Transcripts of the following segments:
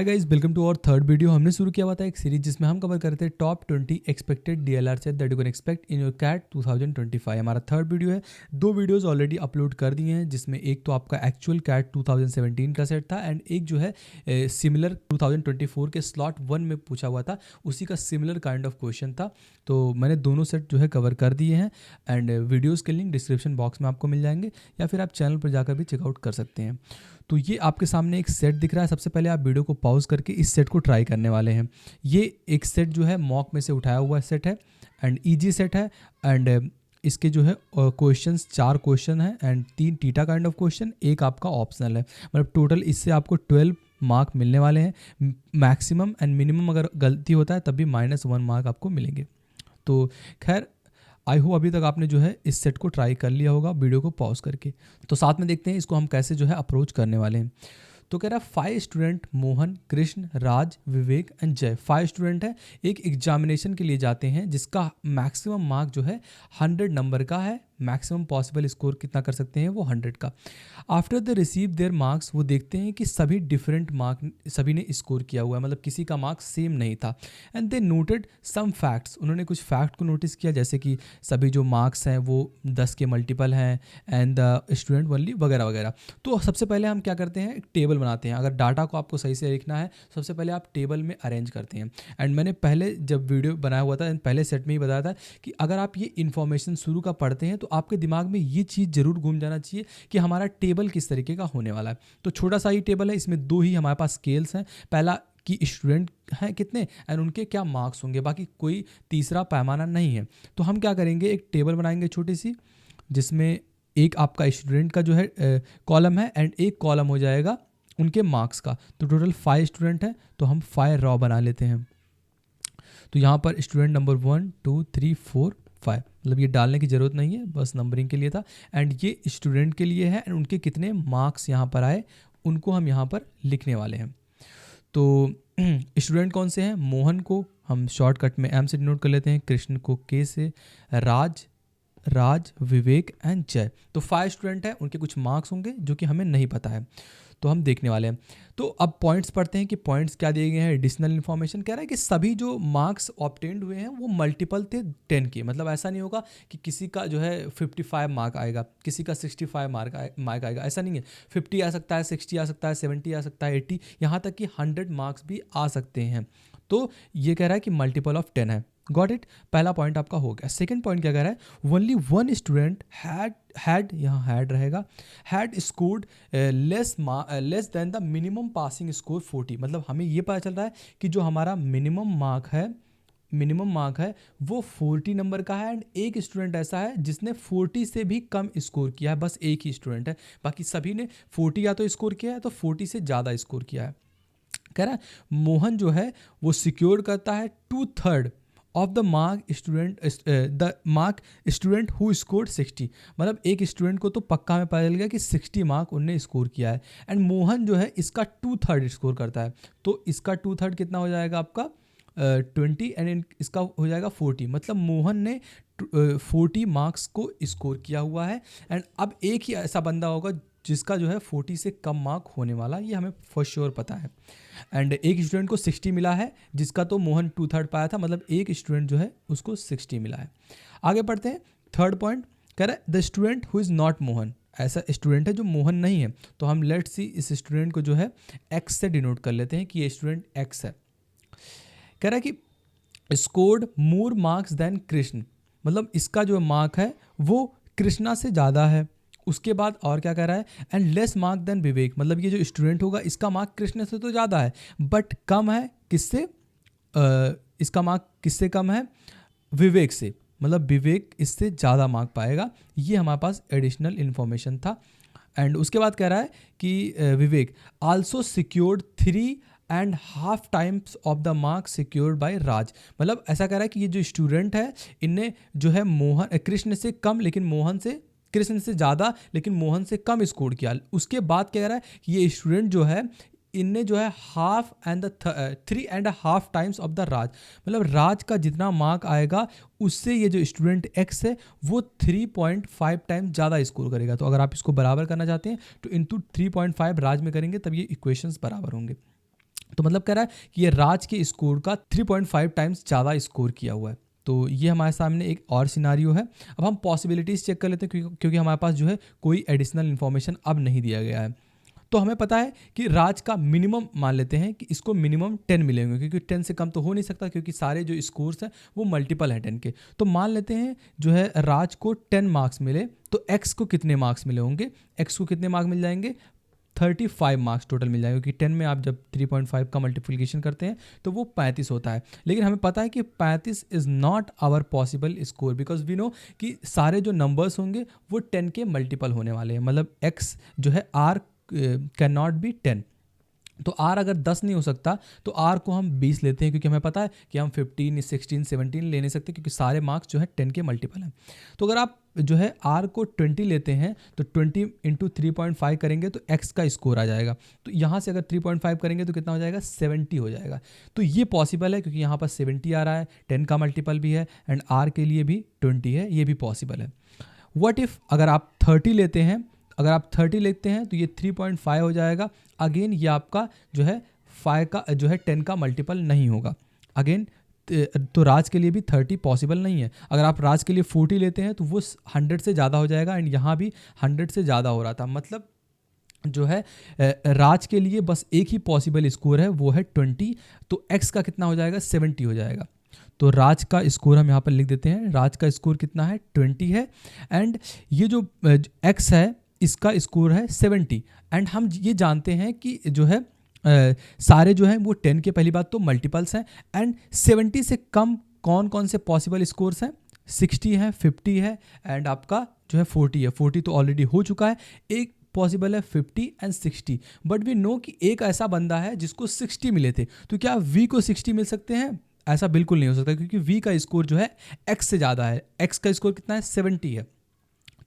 Hi guys, welcome to our third video. हमने शुरू किया हुआ था एक सीरीज जिसमें हम कवर करते हैं top 20 expected DLR set that you can expect in your CAT 2025। हमारा थर्ड वीडियो है। दो वीडियोस ऑलरेडी अपलोड कर दिए हैं, जिसमें एक तो आपका एक्चुअल कैट 2017 का सेट था एंड एक जो है सिमिलर 2024 के स्लॉट 1 में पूछा हुआ था, उसी का सिमिलर काइंड ऑफ क्वेश्चन था। तो मैंने दोनों सेट जो है कवर कर दिए हैं एंड वीडियोज़ के लिंक डिस्क्रिप्शन बॉक्स में आपको मिल जाएंगे या फिर आप चैनल पर जाकर भी चेकआउट कर सकते हैं। तो ये आपके सामने एक सेट दिख रहा है। सबसे पहले आप वीडियो को पॉज करके इस सेट को ट्राई करने वाले हैं। ये एक सेट जो है मॉक में से उठाया हुआ सेट है एंड इजी सेट है एंड इसके जो है क्वेश्चंस 4 क्वेश्चन है and 3 theta kind of question, एक आपका ऑप्शनल है। मतलब टोटल इससे आपको 12 मार्क मिलने वाले हैं। मैक्सिमम एंड मिनिमम अगर गलती होता है तब भी -1 मार्क आपको मिलेंगे। तो खैर आई होप अभी तक आपने जो है इस सेट को ट्राई कर लिया होगा वीडियो को पॉज करके। तो साथ में देखते हैं इसको हम कैसे जो है अप्रोच करने वाले हैं। तो कह रहा है 5 student Mohan, Krishna, Raj, Vivek and जय, 5 स्टूडेंट है, एक एग्जामिनेशन के लिए जाते हैं जिसका मैक्सिमम मार्क जो है 100 नंबर का है। मैक्सिमम पॉसिबल स्कोर कितना कर सकते हैं वो 100 का। After the receive there marks, वो देखते हैं कि सभी डिफरेंट मार्क सभी ने स्कोर किया हुआ है, मतलब किसी का मार्क्स सेम नहीं था। And they noted some facts, उन्होंने कुछ फैक्ट को नोटिस किया, जैसे कि सभी जो मार्क्स हैं वो 10 के मल्टीपल हैं एंड द स्टूडेंट ओनली वगैरह वगैरह। तो सबसे पहले हम क्या करते हैं, एक टेबल बनाते हैं। अगर डाटा को आपको सही से लिखना है सबसे पहले आप टेबल में अरेंज करते हैं। एंड मैंने पहले जब वीडियो बनाया हुआ था पहले सेट में ही बताया था कि अगर आप ये इन्फॉर्मेशन शुरू का पढ़ते हैं तो आपके दिमाग में ये चीज़ जरूर घूम जाना चाहिए कि हमारा टेबल किस तरीके का होने वाला है। तो छोटा सा ही टेबल है, इसमें 2 ही हमारे पास स्केल्स हैं। पहला कि स्टूडेंट हैं कितने एंड उनके क्या मार्क्स होंगे, बाकी कोई तीसरा पैमाना नहीं है। तो हम क्या करेंगे, एक टेबल बनाएंगे छोटी सी, जिसमें एक आपका स्टूडेंट का जो है कॉलम है एंड एक कॉलम हो जाएगा उनके मार्क्स का। तो टोटल 5 स्टूडेंट हैं, तो हम 5 रॉ बना लेते हैं। तो यहाँ पर स्टूडेंट नंबर 1 2 3 4 5, मतलब ये डालने की ज़रूरत नहीं है, बस नंबरिंग के लिए था। एंड ये स्टूडेंट के लिए है एंड उनके कितने मार्क्स यहाँ पर आए उनको हम यहाँ पर लिखने वाले हैं। तो स्टूडेंट कौन से हैं, मोहन को हम शॉर्टकट में एम से डिनोट कर लेते हैं, कृष्ण को के से, राज, विवेक एंड जय। तो 5 स्टूडेंट हैं, उनके कुछ मार्क्स होंगे जो कि हमें नहीं पता है, तो हम देखने वाले हैं। तो अब पॉइंट्स पढ़ते हैं कि पॉइंट्स क्या दिए गए हैं। एडिशनल इन्फॉर्मेशन कह रहा है कि सभी जो मार्क्स ऑब्टेन्ड हुए हैं वो मल्टीपल थे 10 के। मतलब ऐसा नहीं होगा कि किसी का जो है 55 मार्क आएगा, किसी का 65 मार्क आएगा, ऐसा नहीं है। 50 आ सकता है, 60 आ सकता है, 70 आ सकता है, 80, यहाँ तक कि 100 मार्क्स भी आ सकते हैं। तो ये कह रहा है कि मल्टीपल ऑफ 10 है। गॉट इट, पहला पॉइंट आपका हो गया। सेकंड पॉइंट क्या कह रहा है, ओनली 1 स्टूडेंट हैड यहाँ हैड रहेगा, had scored less than the minimum passing score 40। मतलब हमें ये पता चल रहा है कि जो हमारा मिनिमम मार्क है वो 40 नंबर का है एंड एक स्टूडेंट ऐसा है जिसने 40 से भी कम स्कोर किया है। बस एक ही स्टूडेंट है, बाकी सभी ने 40 या तो स्कोर किया है तो 40 से ज़्यादा स्कोर किया है। कह रहा है मोहन जो है वो सिक्योर करता है 2/3 of the mark student who scored 60। मतलब एक स्टूडेंट को तो पक्का में पता चल गया कि 60 मार्क उनने स्कोर किया है एंड मोहन जो है इसका 2/3 स्कोर करता है। तो इसका 2/3 कितना हो जाएगा आपका 20 एंड इसका हो जाएगा 40। मतलब मोहन ने 40 मार्क्स को स्कोर किया हुआ है एंड अब एक ही ऐसा बंदा होगा जिसका जो है 40 से कम मार्क होने वाला, ये हमें फॉर श्योर पता है। एंड एक स्टूडेंट को 60 मिला है जिसका तो मोहन 2/3 पाया था, मतलब एक स्टूडेंट जो है उसको 60 मिला है। आगे बढ़ते हैं, थर्ड पॉइंट कह रहा है the student who is not Mohan, ऐसा स्टूडेंट है जो मोहन नहीं है। तो हम लेट्स सी इस स्टूडेंट को जो है एक्स से डिनोट कर लेते हैं कि ये स्टूडेंट एक्स है। कह रहा है कि scored more marks than Krishna, मतलब इसका जो मार्क है वो कृष्णा से ज़्यादा है। उसके बाद और क्या कह रहा है, एंड लेस मार्क देन विवेक, मतलब ये जो स्टूडेंट होगा इसका मार्क कृष्ण से तो ज़्यादा है बट कम है किससे, इसका मार्क किससे कम है, विवेक से। मतलब विवेक इससे ज़्यादा मार्क पाएगा। ये हमारे पास एडिशनल इन्फॉर्मेशन था। एंड उसके बाद कह रहा है कि Vivek also secured 3.5 times of the mark secured by Raj. मतलब ऐसा कह रहा है कि ये जो स्टूडेंट है इनने जो है कृष्ण से कम लेकिन मोहन से, कृष्ण से ज़्यादा लेकिन मोहन से कम स्कोर किया। उसके बाद कह रहा है कि ये स्टूडेंट जो है इनने जो है 3.5 टाइम्स ऑफ द राज, मतलब राज का जितना मार्क आएगा उससे ये जो स्टूडेंट एक्स है वो 3.5 टाइम्स ज़्यादा स्कोर करेगा। तो अगर आप इसको बराबर करना चाहते हैं तो इंटू 3.5 राज में करेंगे तब ये इक्वेशंस बराबर होंगे। तो मतलब कह रहा है कि ये राज के स्कोर का 3.5 टाइम्स ज़्यादा स्कोर किया हुआ है। तो ये हमारे सामने एक और सिनारियो है। अब हम पॉसिबिलिटीज़ चेक कर लेते हैं क्योंकि हमारे पास जो है कोई एडिशनल इन्फॉर्मेशन अब नहीं दिया गया है। तो हमें पता है कि राज का मिनिमम मान लेते हैं कि इसको मिनिमम 10 मिलेंगे, क्योंकि 10 से कम तो हो नहीं सकता, क्योंकि सारे जो स्कोर्स हैं वो मल्टीपल है 10 के। तो मान लेते हैं जो है राज को 10 मार्क्स मिले, तो एक्स को कितने मार्क्स मिले होंगे? एक्स को कितने मार्क्स मिल जाएंगे? 35 मार्क्स टोटल मिल जाएंगे, क्योंकि 10 में आप जब 3.5 का मल्टीप्लिकेशन करते हैं तो वो 35 होता है। लेकिन हमें पता है कि 35 is not our possible score, because we know कि सारे जो नंबर्स होंगे वो 10 के मल्टीपल होने वाले हैं। मतलब एक्स जो है आर कैन नॉट बी 10। तो R अगर 10 नहीं हो सकता तो R को हम 20 लेते हैं, क्योंकि हमें पता है कि हम 15, 16, 17 ले नहीं सकते, क्योंकि सारे मार्क्स जो है 10 के मल्टीपल हैं। तो अगर आप जो है R को 20 लेते हैं तो 20 इंटू 3.5 करेंगे तो X का स्कोर आ जाएगा। तो यहाँ से अगर 3.5 करेंगे तो कितना हो जाएगा? 70 हो जाएगा। तो ये पॉसिबल है, क्योंकि यहाँ पर 70 आ रहा है, 10 का मल्टीपल भी है, एंड R के लिए भी 20 है, ये भी पॉसिबल है। व्हाट इफ़ अगर आप 30 लेते हैं, अगर आप 30 लेते हैं तो ये 3.5 हो जाएगा। अगेन ये आपका जो है 5 का जो है 10 का मल्टीपल नहीं होगा। अगेन तो राज के लिए भी 30 पॉसिबल नहीं है। अगर आप राज के लिए 40 लेते हैं तो वो 100 से ज़्यादा हो जाएगा, एंड यहाँ भी 100 से ज़्यादा हो रहा था। मतलब जो है राज के लिए बस एक ही पॉसिबल स्कोर है, वो है 20। तो एक्स का कितना हो जाएगा? 70 हो जाएगा। तो राज का स्कोर हम यहाँ पर लिख देते हैं। राज का स्कोर कितना है? 20 है, एंड ये जो एक्स है इसका स्कोर है 70। एंड हम ये जानते हैं कि जो है सारे जो हैं वो 10 के, पहली बात तो मल्टीपल्स हैं, एंड 70 से कम कौन कौन से पॉसिबल स्कोर्स हैं? 60 है, 50 है, एंड आपका जो है 40 है। 40 तो ऑलरेडी हो चुका है। एक पॉसिबल है 50 एंड 60, बट वी नो कि एक ऐसा बंदा है जिसको 60 मिले थे। तो क्या वी को 60 मिल सकते हैं? ऐसा बिल्कुल नहीं हो सकता, क्योंकि वी का स्कोर जो है एक्स से ज़्यादा है। एक्स का स्कोर कितना है? 70 है।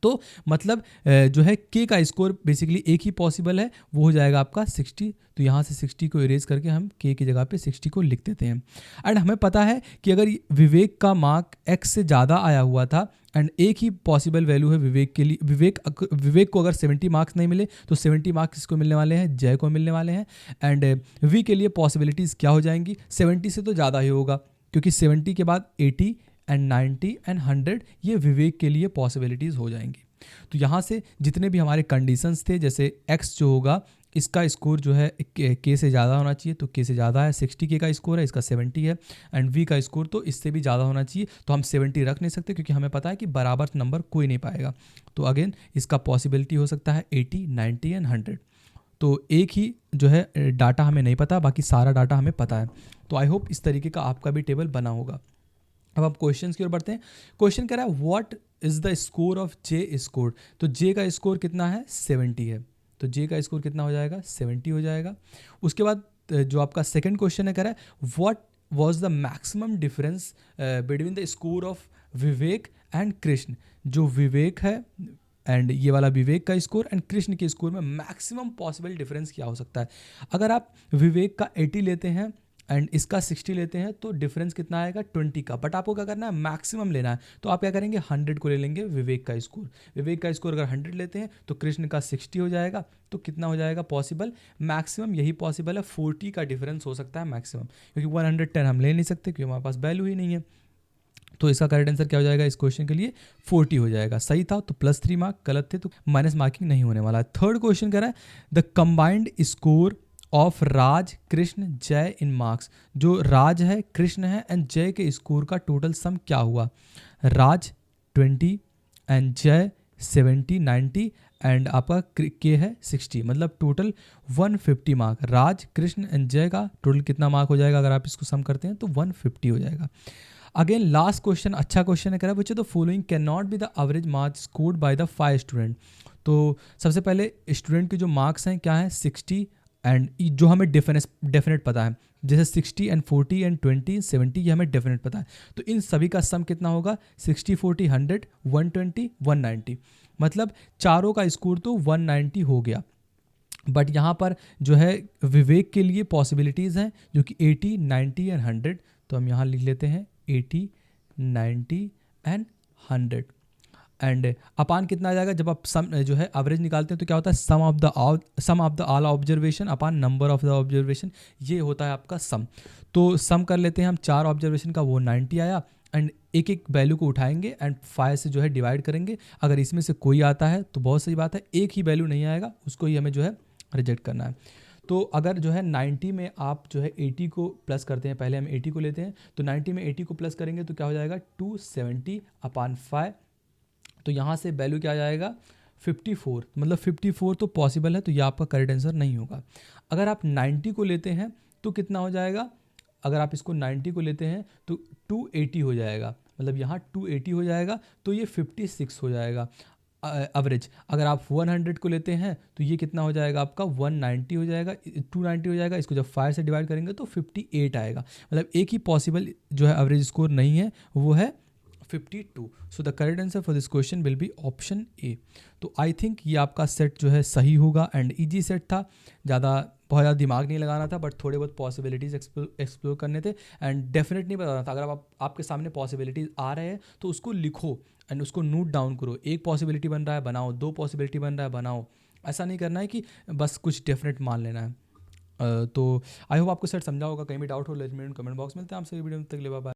तो मतलब जो है के का स्कोर बेसिकली एक ही पॉसिबल है, वो हो जाएगा आपका 60। तो यहाँ से 60 को इरेज करके हम के की जगह पे 60 को लिख देते हैं। एंड हमें पता है कि अगर विवेक का मार्क एक्स से ज़्यादा आया हुआ था, एंड एक ही पॉसिबल वैल्यू है विवेक के लिए, विवेक को अगर 70 मार्क्स नहीं मिले तो 70 मार्क्स किसको मिलने वाले हैं? जय को मिलने वाले हैं। एंड वी के लिए पॉसिबिलिटीज़ क्या हो जाएंगी? 70 से तो ज़्यादा ही होगा, क्योंकि 70 के बाद 80 एंड 90 एंड 100 ये विवेक के लिए पॉसिबिलिटीज़ हो जाएंगी। तो यहाँ से जितने भी हमारे कंडीशंस थे, जैसे x जो होगा इसका स्कोर जो है के से ज़्यादा होना चाहिए, तो के से ज़्यादा है, 60 के का स्कोर है, इसका 70 है, एंड v का स्कोर तो इससे भी ज़्यादा होना चाहिए। तो हम 70 रख नहीं सकते, क्योंकि हमें पता है कि बराबर नंबर कोई नहीं पाएगा। तो अगेन इसका पॉसिबिलिटी हो सकता है 80, 90 एंड 100। तो एक ही जो है डाटा हमें नहीं पता, बाकी सारा डाटा हमें पता है। तो आई होप इस तरीके का आपका भी टेबल बना होगा। अब आप क्वेश्चन की ओर बढ़ते हैं। क्वेश्चन कह रहा है what is the score of J score. तो जे का स्कोर कितना है? 70 है। तो जे का स्कोर कितना हो जाएगा? 70 हो जाएगा। उसके बाद जो आपका सेकंड क्वेश्चन है, कह रहा है what was the maximum difference between the score of Vivek and Krishna. जो विवेक है एंड ये वाला विवेक का स्कोर एंड कृष्ण के स्कोर में मैक्सिमम पॉसिबल डिफरेंस क्या हो सकता है? अगर आप विवेक का 80 लेते हैं एंड इसका 60 लेते हैं तो डिफरेंस कितना आएगा? 20 का। बट आपको क्या करना है? मैक्सिमम लेना है। तो आप क्या करेंगे? 100 को ले लेंगे विवेक का स्कोर। विवेक का स्कोर अगर 100 लेते हैं तो कृष्ण का 60 हो जाएगा। तो कितना हो जाएगा पॉसिबल? मैक्सिमम यही पॉसिबल है, 40 का डिफरेंस हो सकता है मैक्सिमम, क्योंकि 110 हम ले नहीं सकते, क्योंकि हमारे पास वैल्यू ही नहीं है। तो इसका करेक्ट आंसर क्या हो जाएगा इस क्वेश्चन के लिए? 40 हो जाएगा। सही था तो +3 मार्क, गलत थे तो माइनस मार्किंग नहीं होने वाला है। थर्ड क्वेश्चन कह रहा है द कंबाइंड स्कोर ऑफ राज, कृष्ण, जय इन मार्क्स। जो राज है, कृष्ण है एंड जय के स्कोर का टोटल सम क्या हुआ? राज 20 एंड जय 70, 90 एंड आपका के है 60, मतलब total 150 mark. Raj, Krishna and जय का टोटल कितना मार्क हो जाएगा? अगर आप इसको सम करते हैं तो 150 हो जाएगा। अगेन लास्ट क्वेश्चन अच्छा क्वेश्चन है, कह रहा है which of the following can not be the average marks scored by the 5 student. तो सबसे पहले स्टूडेंट के जो मार्क्स हैं क्या है? 60 एंड जो हमें डेफिनेट पता है, जैसे 60 एंड 40 एंड 20, 70 ये हमें डेफिनेट पता है। तो इन सभी का सम कितना होगा? 60, 40, 100, 120, 190। मतलब चारों का स्कोर तो 190 हो गया। बट यहाँ पर जो है विवेक के लिए पॉसिबिलिटीज़ हैं जो कि 80, 90 एंड 100। तो हम यहाँ लिख लेते हैं 80, 90 एंड 100। एंड अपान कितना आ जाएगा, जब आप सम जो है एवरेज निकालते हैं तो क्या होता है, sum of the all observation upon number of the observation, ये होता है आपका सम। तो सम कर लेते हैं हम 4 ऑब्जर्वेशन का, वो 90 आया। एंड एक एक वैल्यू को उठाएंगे एंड 5 से जो है डिवाइड करेंगे। अगर इसमें से कोई आता है तो बहुत सही बात है, एक ही वैल्यू नहीं आएगा उसको ही हमें जो है रिजेक्ट करना है। तो अगर जो है 90 में आप जो है 80 को प्लस करते हैं, पहले हम 80 को लेते हैं, तो 90 में 80 को प्लस करेंगे तो क्या हो जाएगा 270 अपान 5। तो यहाँ से वैल्यू क्या आ जाएगा 54, मतलब 54 तो पॉसिबल है, तो ये आपका करेक्ट आंसर नहीं होगा। अगर आप 90 को लेते हैं तो कितना हो जाएगा, अगर आप इसको 90 को लेते हैं तो 280 हो जाएगा, मतलब यहाँ 280 हो जाएगा, तो ये 56 हो जाएगा एवरेज। अगर आप 100 को लेते हैं तो ये कितना हो जाएगा आपका 190 हो जाएगा, 290 हो जाएगा, इसको जब 5 से डिवाइड करेंगे तो 58 आएगा। मतलब एक ही पॉसिबल जो है एवरेज स्कोर नहीं है, वो है 52। So the correct answer for this question will be option A. तो आई थिंक ये आपका सेट जो है सही होगा एंड इजी सेट था, बहुत ज़्यादा दिमाग नहीं लगाना था, बट थोड़े बहुत पॉसिबिलिटीज़ एक्सप्लोर करने थे एंड डेफिनेट नहीं बताना था। अगर आपके सामने पॉसिबिलिटीज़ आ रहे हैं तो उसको लिखो एंड उसको नोट डाउन करो, एक पॉसिबिलिटी बन रहा है बनाओ, 2 पॉसिबिलिटी बन रहा है बनाओ। ऐसा नहीं करना है कि बस कुछ डेफिनेट मान लेना है। तो आई होप आपको सेट समझा होगा। कहीं भी डाउट हो let me know comment box में। मिलते हैं आपसे वीडियो में, तक के लिए बाय बाय।